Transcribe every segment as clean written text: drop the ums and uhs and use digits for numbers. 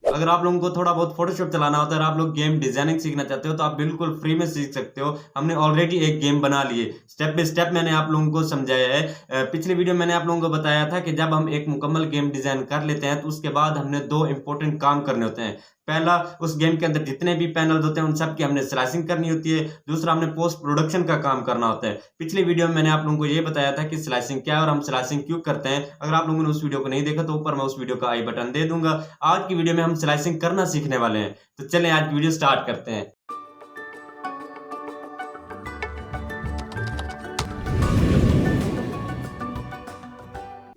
अगर आप लोगों को थोड़ा बहुत फ़ोटोशॉप चलाना होता है और आप लोग गेम डिज़ाइनिंग सीखना चाहते हो तो आप बिल्कुल फ्री में सीख सकते हो। हमने ऑलरेडी एक गेम बना ली है। स्टेप बाय स्टेप मैंने आप लोगों को समझाया है। पिछली वीडियो में मैंने आप लोगों को बताया था कि जब हम एक मुकम्मल गेम डिज़ाइन कर लेते हैं तो उसके बाद हमने 2 इम्पोर्टेंट काम करने होते हैं। पहला, उस गेम के अंदर जितने भी पैनल्स होते हैं उन सब की हमने स्लाइसिंग करनी होती है। दूसरा, हमने पोस्ट प्रोडक्शन का काम करना होता है। पिछली वीडियो में मैंने आप लोगों को ये बताया था कि स्लाइसिंग क्या है और हम स्लाइसिंग क्यों करते हैं। अगर आप लोगों ने उस वीडियो को नहीं देखा तो ऊपर मैं उस वीडियो का आई बटन दे दूँगा। आज की वीडियो में हम स्लाइसिंग करना सीखने वाले हैं। तो चलें आज की वीडियो स्टार्ट करते हैं।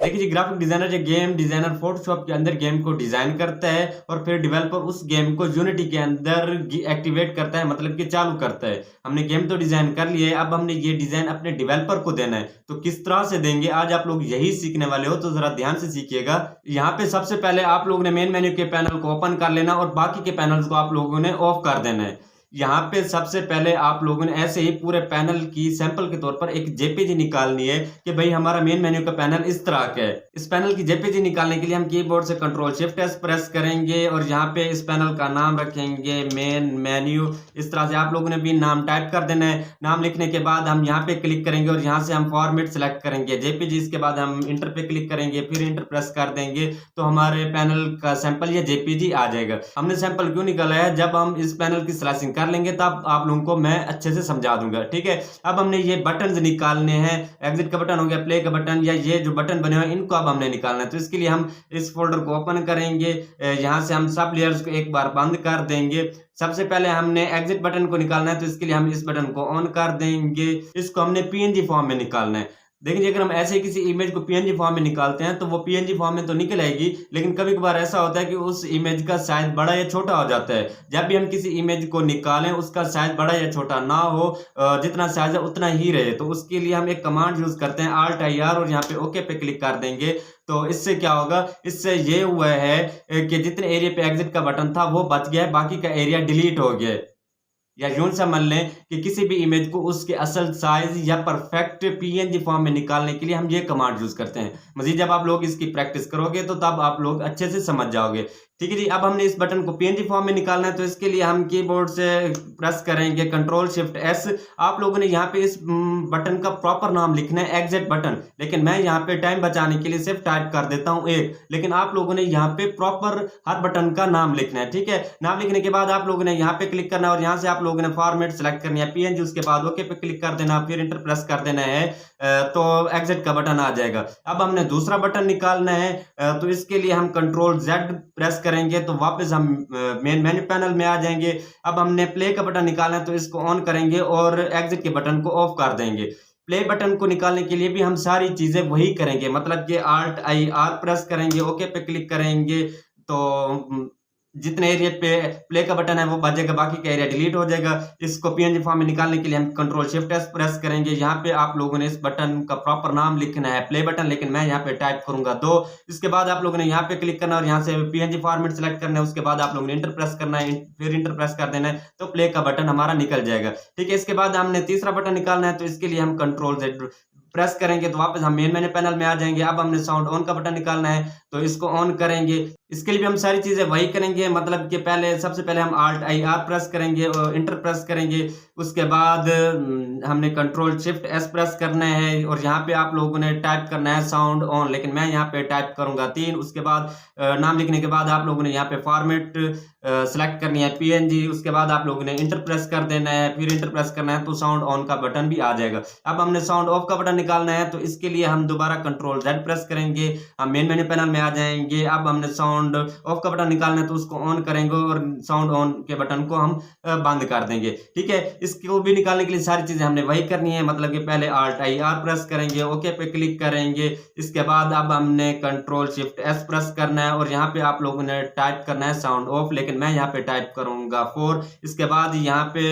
देखिए जी, ग्राफिक डिज़ाइनर या गेम डिज़ाइनर फ़ोटोशॉप के अंदर गेम को डिज़ाइन करता है और फिर डेवलपर उस गेम को यूनिटी के अंदर एक्टिवेट करता है, मतलब कि चालू करता है। हमने गेम तो डिज़ाइन कर लिया है, अब हमने ये डिज़ाइन अपने डेवलपर को देना है। तो किस तरह से देंगे, आज आप लोग यही सीखने वाले हो, तो ज़रा ध्यान से सीखिएगा। यहाँ पे सबसे पहले आप लोगों ने मेन मेन्यू के पैनल को ओपन कर लेना और बाकी के पैनल्स को आप लोगों ने ऑफ कर देना है। यहाँ पे सबसे पहले आप लोगों ने ऐसे ही पूरे पैनल की सैंपल के तौर पर एक जेपीजी निकालनी है कि भाई हमारा मेन मेन्यू का पैनल इस तरह का है। इस पैनल की जेपीजी निकालने के लिए हम कीबोर्ड से कंट्रोल शिफ्ट एस प्रेस करेंगे और यहाँ पे इस पैनल का नाम रखेंगे मेन मेन्यू। इस तरह से आप लोगों ने भी नाम टाइप कर देना है। नाम लिखने के बाद हम यहाँ पे क्लिक करेंगे और यहाँ से हम फॉर्मेट सेलेक्ट करेंगे जेपीजी। इसके बाद हम इंटर पे क्लिक करेंगे, फिर इंटर प्रेस कर देंगे तो हमारे पैनल का सैंपल या जेपीजी आ जाएगा। हमने सैंपल क्यों निकाला है, जब हम इस पैनल की स्लाइसिंग कर लेंगे तब आप लोगों को मैं अच्छे से समझा दूंगा, ठीक है। अब हमने ये बटन्स निकालने हैं। एग्जिट का बटन हो गया, प्ले का बटन, या ये जो बटन बने हुए हैं इनको अब हमने निकालना है। तो इसके लिए हम इस फोल्डर को ओपन करेंगे। यहाँ से हम सब लेयर्स को एक बार बंद कर देंगे। सबसे पहले हमने एग्जिट बटन को निकालना है, तो इसके लिए हम इस बटन को ऑन कर देंगे। इसको हमने पीएनजी फॉर्म में निकालना है। देखिए, अगर हम ऐसे ही किसी इमेज को पीएनजी फॉर्म में निकालते हैं तो वो पीएनजी फॉर्म में तो निकल आएगी, लेकिन कभी कभार ऐसा होता है कि उस इमेज का साइज बड़ा या छोटा हो जाता है। जब भी हम किसी इमेज को निकालें उसका साइज बड़ा या छोटा ना हो, जितना साइज है उतना ही रहे। तो उसके लिए हम एक कमांड यूज करते हैं Alt IR और यहाँ पे ओके पे क्लिक कर देंगे। तो इससे क्या होगा, इससे ये हुआ है कि जितने एरिया पे एग्जिट का बटन था वो बच गया है, बाकी का एरिया डिलीट हो गया है। या यूं समझ लें कि किसी भी इमेज को उसके असल साइज या परफेक्ट पीएनजी फॉर्म में निकालने के लिए हम ये कमांड यूज करते हैं। मजीद जब आप लोग इसकी प्रैक्टिस करोगे तो तब आप लोग अच्छे से समझ जाओगे, ठीक है जी। अब हमने इस बटन को पीएनजी फॉर्म में निकालना है, तो इसके लिए हम कीबोर्ड से प्रेस करेंगे कंट्रोल शिफ्ट एस। आप लोगों ने यहाँ पे इस बटन का प्रॉपर नाम लिखना है एग्जिट बटन, लेकिन मैं यहाँ पे टाइम बचाने के लिए सिर्फ टाइप कर देता हूँ एक, लेकिन आप लोगों ने यहाँ पे प्रॉपर हर बटन का नाम लिखना है, ठीक है। नाम लिखने के बाद आप लोगों ने यहाँ पे क्लिक करना है और यहाँ से आप लोगों ने फॉर्मेट सेलेक्ट करनी है पीएनजी। उसके बाद ओके पे क्लिक कर देना, फिर इंटर प्रेस कर देना है, तो एग्जिट का बटन आ जाएगा। अब हमने दूसरा बटन निकालना है, तो इसके लिए हम कंट्रोल जेड प्रेस करेंगे तो वापस हम मेन मेन्यू पैनल में आ जाएंगे। अब हमने प्ले का बटन निकालना है, तो इसको ऑन करेंगे और एग्जिट के बटन को ऑफ कर देंगे। प्ले बटन को निकालने के लिए भी हम सारी चीजें वही करेंगे, मतलब कि Alt IR प्रेस करेंगे, ओके पे क्लिक करेंगे तो जितने एरिया पे प्ले का बटन है वो बचेगा, बाकी का एरिया डिलीट हो जाएगा। इसको पीएनजी फॉर्म में निकालने के लिए हम कंट्रोल शिफ्ट एस प्रेस करेंगे। यहाँ पे आप लोगों ने इस बटन का प्रॉपर नाम लिखना है प्ले बटन, लेकिन मैं यहाँ पे टाइप करूंगा 2। इसके बाद आप लोगों ने यहाँ पे क्लिक करना है और यहाँ से पीएनजी फॉर्मेट सेलेक्ट करना है। उसके बाद आप लोगों ने इंटर प्रेस करना है, फिर इंटर प्रेस कर देना है, तो प्ले का बटन हमारा निकल जाएगा, ठीक है। इसके बाद हमने तीसरा बटन निकालना है, तो इसके लिए हम कंट्रोल जेड प्रेस करेंगे तो वापस हम मेन मेन्यू पैनल में आ जाएंगे। अब हमने साउंड ऑन का बटन निकालना है, तो इसको ऑन करेंगे। इसके लिए भी हम सारी चीजें वही करेंगे, मतलब कि सबसे पहले हम Alt IR प्रेस करेंगे और इंटर प्रेस करेंगे। उसके बाद हमने कंट्रोल शिफ्ट एस प्रेस करना है और यहाँ पे आप लोगों ने टाइप करना है साउंड ऑन, लेकिन मैं यहाँ पे टाइप करूंगा 3। उसके बाद नाम लिखने के बाद आप लोगों ने यहाँ पे फॉर्मेट सेलेक्ट करनी है पीएनजी। उसके बाद आप लोगों ने इंटर प्रेस कर देना है, फिर इंटर प्रेस करना है, तो साउंड ऑन का बटन भी आ जाएगा। अब हमने साउंड ऑफ का बटन निकालना है, तो इसके लिए हम दोबारा कंट्रोल जेड प्रेस करेंगे, हम मेन मेन्यू पैनल में आ जाएंगे। अब हमने साउंड ऑफ का बटन निकालना है, तो उसको ऑन करेंगे और साउंड ऑन के बटन को हम बंद कर देंगे, ठीक है। इसको भी निकालने के लिए सारी चीजें हमने वही करनी है, मतलब कि पहले Alt IR प्रेस करेंगे, ओके पे क्लिक करेंगे। इसके बाद अब हमने कंट्रोल शिफ्ट एस प्रेस करना है और यहाँ पे आप लोगों ने टाइप करना है साउंड ऑफ, लेकिन मैं यहाँ पे टाइप करूंगा 4। इसके बाद यहाँ पे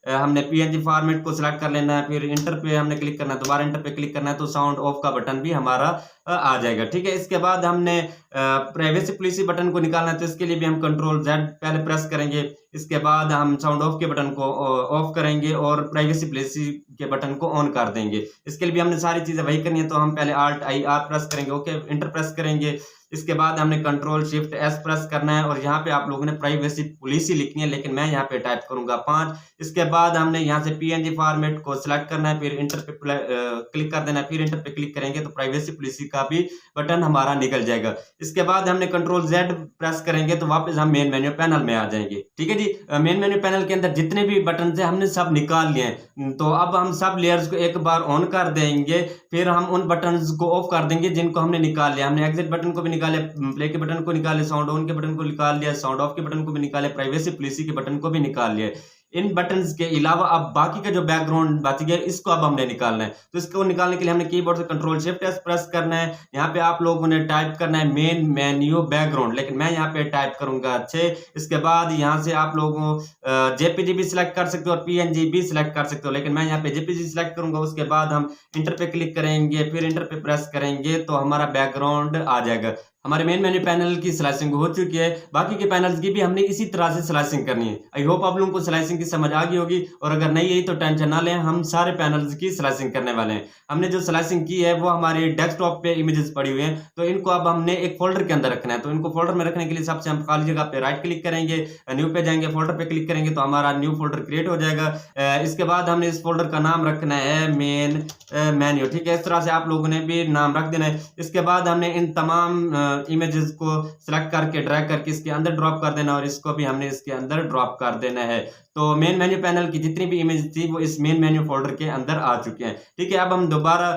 हमने पीएनजी फॉर्मेट को सिलेक्ट कर लेना है, फिर इंटर पे हमने क्लिक करना है, दोबारा इंटर पे क्लिक करना है, तो साउंड ऑफ का बटन भी हमारा आ जाएगा, ठीक है। इसके बाद हमने प्राइवेसी पॉलिसी बटन को निकालना है, तो इसके लिए भी हम कंट्रोल जेड पहले प्रेस करेंगे। इसके बाद हम साउंड ऑफ के बटन को ऑफ करेंगे और प्राइवेसी पॉलिसी के बटन को ऑन कर देंगे। इसके लिए भी हमने सारी चीज़ें वही करनी है, तो हम पहले Alt I R प्रेस करेंगे, ओके इंटर प्रेस करेंगे। इसके बाद हमने कंट्रोल शिफ्ट एस प्रेस करना है और यहाँ पे आप लोगों ने प्राइवेसी पॉलिसी लिखनी है, लेकिन मैं यहाँ पे टाइप करूंगा 5। इसके बाद हमने यहाँ से PNG फॉर्मेट को सिलेक्ट करना है, फिर इंटर पे क्लिक कर देना है, फिर इंटर पे क्लिक करेंगे तो प्राइवेसी पॉलिसी का भी बटन हमारा निकल जाएगा। इसके बाद हमने कंट्रोल Z प्रेस करेंगे तो वापस हम मेन मेन्यू पैनल में आ जाएंगे। ठीक है जी, मेन मेन्यू पैनल के अंदर जितने भी बटन थे हमने सब निकाल लिए हैं। तो अब हम सब लेयर्स को एक बार ऑन कर देंगे, फिर हम उन बटन्स को ऑफ कर देंगे जिनको हमने निकाल लिया। हमने एग्जिट बटन को भी निकाले, प्ले के बटन को निकाले, साउंड ऑन के बटन को निकाल लिया, साउंड ऑफ के बटन को भी निकाले, प्राइवेसी पॉलिसी के बटन को भी निकाल लिया। इन बटन्स के अलावा अब बाकी का जो बैकग्राउंड बच गया इसको अब हमने निकालना है। तो इसको निकालने के लिए हमने कीबोर्ड से कंट्रोल शिफ्ट एस प्रेस करना है। यहाँ पे आप लोगों ने टाइप करना है मेन मेन्यू बैकग्राउंड, लेकिन मैं यहाँ पे टाइप करूंगा अच्छे। इसके बाद यहाँ से आप लोगों जेपीजी भी सिलेक्ट कर सकते हो और पीएनजी भी सिलेक्ट कर सकते हो, लेकिन मैं यहाँ पे जेपीजी सिलेक्ट करूंगा। उसके बाद हम इंटर पे क्लिक करेंगे, फिर इंटर पे प्रेस करेंगे तो हमारा बैकग्राउंड आ जाएगा। हमारे मेन मेन्यू पैनल की स्लाइसिंग हो चुकी है, बाकी के पैनल्स की भी हमने इसी तरह से स्लाइसिंग करनी है। आई होप आप लोगों को स्लाइसिंग की समझ आ गई होगी, और अगर नहीं आई तो टेंशन ना लें, हम सारे पैनल्स की स्लाइसिंग करने वाले हैं। हमने जो स्लाइसिंग की है वो हमारे डेस्कटॉप पे इमेजेस पड़ी हुई हैं, तो इनको अब हमने एक फोल्डर के अंदर रखना है। तो इनको फोल्डर में रखने के लिए सबसे हम खाली जगह पे राइट क्लिक करेंगे, न्यू पे जाएंगे, फोल्डर पे क्लिक करेंगे तो हमारा न्यू फोल्डर क्रिएट हो जाएगा। इसके बाद हमने इस फोल्डर का नाम रखना है मेन मेन्यू। ठीक है, इस तरह से आप लोगों ने भी नाम रख देना है। इसके बाद हमने इन तमाम इमेजेस को सिलेक्ट करके ड्रैग करके इसके अंदर ड्रॉप कर देना, और इसको भी हमने इसके अंदर ड्रॉप कर देना है। तो मेन मेन्यू पैनल की जितनी भी इमेज थी वो इस मेन मेन्यू फोल्डर के अंदर आ चुके हैं। ठीक है, अब हम दोबारा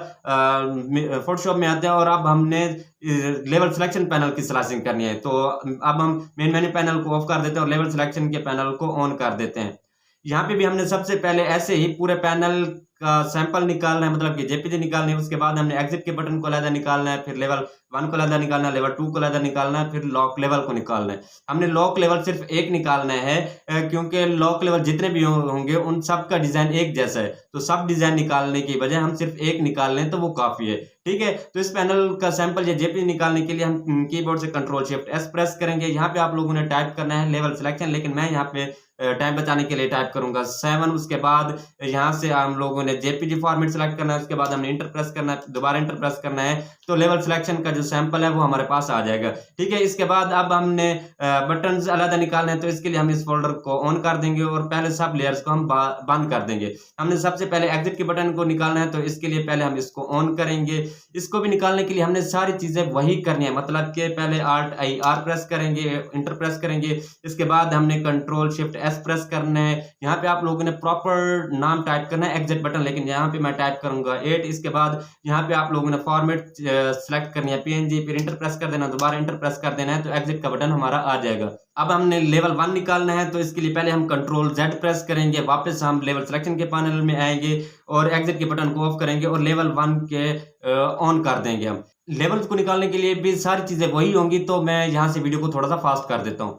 फोटोशॉप में आते हैं और अब हमने लेवल सिलेक्शन पैनल की स्लाइसिंग करनी है। तो अब हम मेन मेन्यू पैनल को ऑफ कर देते हैं और लेवल सिलेक्शन के पैनल को ऑन कर देते हैं। यहाँ पे भी हमने सबसे पहले ऐसे ही पूरे पैनल का सैंपल निकालना है, मतलब कि जेपीजी निकालनी है। उसके बाद हमने एग्जिट के बटन को अलग निकालना है, फिर लेवल 1 को अलग निकालना है, लेवल 2 को अलग निकालना है, फिर लॉक लेवल को निकालना है। हमने लॉक लेवल सिर्फ एक निकालना है, क्योंकि लॉक लेवल जितने भी होंगे उन सब का डिजाइन एक जैसा है, तो सब डिजाइन निकालने की बजाय हम सिर्फ एक निकाल लें तो वो काफी है। ठीक है, तो इस पैनल का सैंपल या जेपीजी निकालने के लिए हम कीबोर्ड से कंट्रोल शिफ्ट एस प्रेस करेंगे। यहाँ पे आप लोगों ने टाइप करना है लेवल सिलेक्शन, लेकिन मैं यहाँ पे टाइम बचाने के लिए टाइप करूंगा 7। उसके बाद यहाँ से हम लोगों ने जेपीजी फॉर्मेट सेलेक्ट करना है, उसके बाद हमने इंटर प्रेस करना है, दोबारा इंटर प्रेस करना है, तो लेवल सिलेक्शन का जो सैंपल है वो हमारे पास आ जाएगा। ठीक है, इसके बाद अब हमने बटन्स अलग निकालने हैं, तो इसके लिए हम इस फोल्डर को ऑन कर देंगे और पहले सब लेयर्स को हम बंद कर देंगे। हमने सबसे पहले एग्जिट के बटन को निकालना है, तो इसके लिए पहले हम इसको ऑन करेंगे। इसको भी निकालने के लिए हमने सारी चीजें वही करनी है, मतलब कि पहले Alt I R प्रेस करेंगे, इंटर प्रेस करेंगे, इसके बाद हमने कंट्रोल शिफ्ट एस प्रेस करना है। यहाँ पे आप लोगों ने प्रॉपर नाम टाइप करना है एग्जिट बटन, लेकिन यहाँ पे मैं टाइप करूंगा 8। इसके बाद यहाँ पे आप लोगों ने फॉर्मेट सेलेक्ट करनी है PNG, फिर इंटर प्रेस कर देना, दोबारा इंटर प्रेस कर देना है, तो एग्जिट का बटन हमारा आ जाएगा। अब हमने लेवल 1 निकालना है, तो इसके लिए पहले हम कंट्रोल Z प्रेस करेंगे, वापस हम लेवल सिलेक्शन के पैनल में आएंगे और एग्जिट के बटन को ऑफ करेंगे और लेवल 1 के ऑन कर देंगे। हम लेवल्स को निकालने के लिए भी सारी चीजें वही होंगी, तो मैं यहाँ से वीडियो को थोड़ा सा फास्ट कर देता हूँ।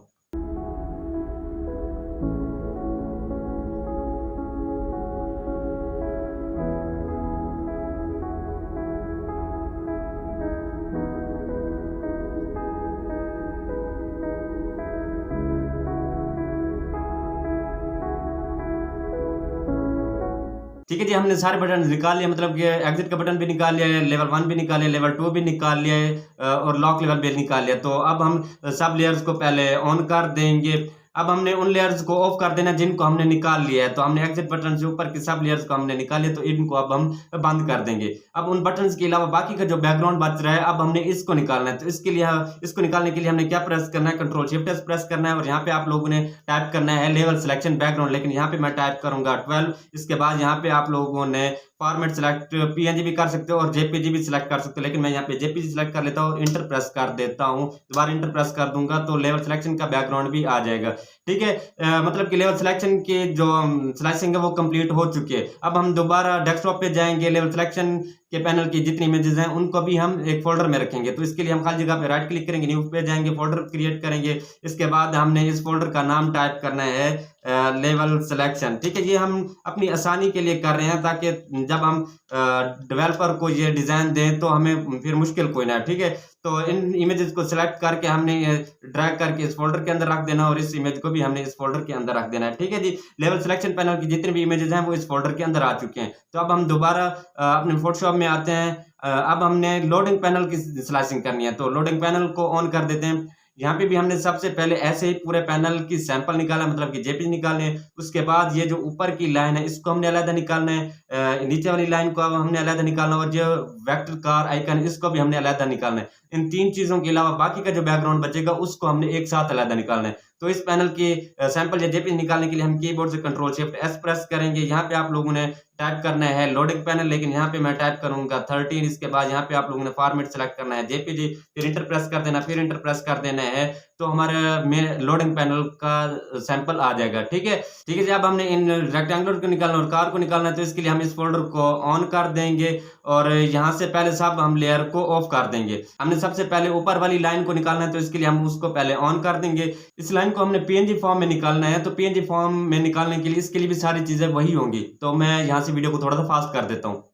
ठीक है जी, हमने सारे बटन निकाल लिए, मतलब कि एग्जिट का बटन भी निकाल लिया है, लेवल 1 भी निकाल लिया, लेवल 2 भी निकाल लिया है और लॉक लेवल भी निकाल लिया। तो अब हम सब लेयर्स को पहले ऑन कर देंगे। अब हमने उन लेयर्स को ऑफ कर देना जिनको हमने निकाल लिया है। तो हमने एग्जिट बटन से ऊपर के सब लेयर्स को हमने निकाल लिया, तो इनको अब हम बंद कर देंगे। अब उन बटन्स के अलावा बाकी का जो बैकग्राउंड बच रहा है अब हमने इसको निकालना है। तो इसके लिए इसको निकालने के लिए हमने क्या प्रेस करना है, कंट्रोल शिफ्ट एस प्रेस करना है और यहाँ पे आप लोगों ने टाइप करना है लेवल सिलेक्शन बैकग्राउंड, लेकिन यहाँ पे मैं टाइप करूंगा 12। इसके बाद यहाँ पे आप लोगों ने फॉर्मेट सिलेक्ट PNG भी कर सकते हो और जेपीजी भी सिलेक्ट कर सकते हो, लेकिन मैं यहाँ पे जेपीजी सिलेक्ट कर लेता हूँ और इंटर प्रेस कर देता हूँ। दोबारा इंटर प्रेस कर दूंगा तो लेवल सिलेक्शन का बैकग्राउंड भी आ जाएगा। ठीक है, मतलब कि लेवल सिलेक्शन की जो स्लाइसिंग है वो कंप्लीट हो चुकी है। अब हम दोबारा डेस्कटॉप पे जाएंगे, लेवल सिलेक्शन के पैनल की जितनी इमेजेस हैं उनको भी हम एक फोल्डर में रखेंगे। तो इसके लिए हम खाली जगह पे राइट क्लिक करेंगे, न्यू पे जाएंगे, फोल्डर क्रिएट करेंगे। इसके बाद हमने इस फोल्डर का नाम टाइप करना है लेवल सिलेक्शन। ठीक है, ये हम अपनी आसानी के लिए कर रहे हैं ताकि जब हम डेवलपर को ये डिजाइन दें तो हमें फिर मुश्किल कोई ना है। ठीक है, तो इन इमेजेस को सिलेक्ट करके हमने ड्रैग करके इस फोल्डर के अंदर रख देना और इस इमेज को भी हमने इस फोल्डर के अंदर रख देना है। ठीक है जी, लेवल सिलेक्शन पैनल की जितने भी इमेजेस हैं वो इस फोल्डर के अंदर आ चुके हैं। तो अब हम दोबारा अपने फोटोशॉप में आते हैं। अब हमने लोडिंग पैनल की स्लाइसिंग करनी है, तो लोडिंग पैनल को ऑन कर देते हैं। यहाँ पे भी हमने सबसे पहले ऐसे ही पूरे पैनल की सैंपल निकाला, मतलब कि जेपीजी निकालने हैं। उसके बाद ये जो ऊपर की लाइन है इसको हमने अलग निकालना है, नीचे वाली लाइन को हमने अलग निकालना है और जो वेक्टर कार आइकन इसको भी हमने अलग निकालना है। इन 3 चीजों के अलावा बाकी का जो बैकग्राउंड बचेगा उसको हमने एक साथ अलग निकालना है। तो इस पैनल की सैंपल या जेपीजी निकालने के लिए हम कीबोर्ड से कंट्रोल शिफ्ट एस प्रेस करेंगे। यहाँ पे आप लोगों ने टाइप करना है लोडिंग पैनल, लेकिन यहाँ पे मैं टाइप करूंगा 13। इसके बाद यहाँ पे आप लोगों ने फॉर्मेट सेलेक्ट करना है जेपीजी, फिर इंटर प्रेस कर देना, फिर इंटर प्रेस कर देना है, तो हमारे में लोडिंग पैनल का सैंपल आ जाएगा। ठीक है जी, अब हमने इन रेक्टेंगुलर को निकालना और कार को निकालना है, तो इसके लिए हम इस फोल्डर को ऑन कर देंगे और यहाँ से पहले सब हम लेयर को ऑफ कर देंगे। हमने सबसे पहले ऊपर वाली लाइन को निकालना है, तो इसके लिए हम उसको पहले ऑन कर देंगे। इस लाइन को हमने पीएनजी फॉर्म में निकालना है, तो पीएनजी फॉर्म में निकालने के लिए इसके लिए भी सारी चीजें वही होंगी। तो मैं यहाँ से वीडियो को थोड़ा सा फास्ट कर देता हूँ।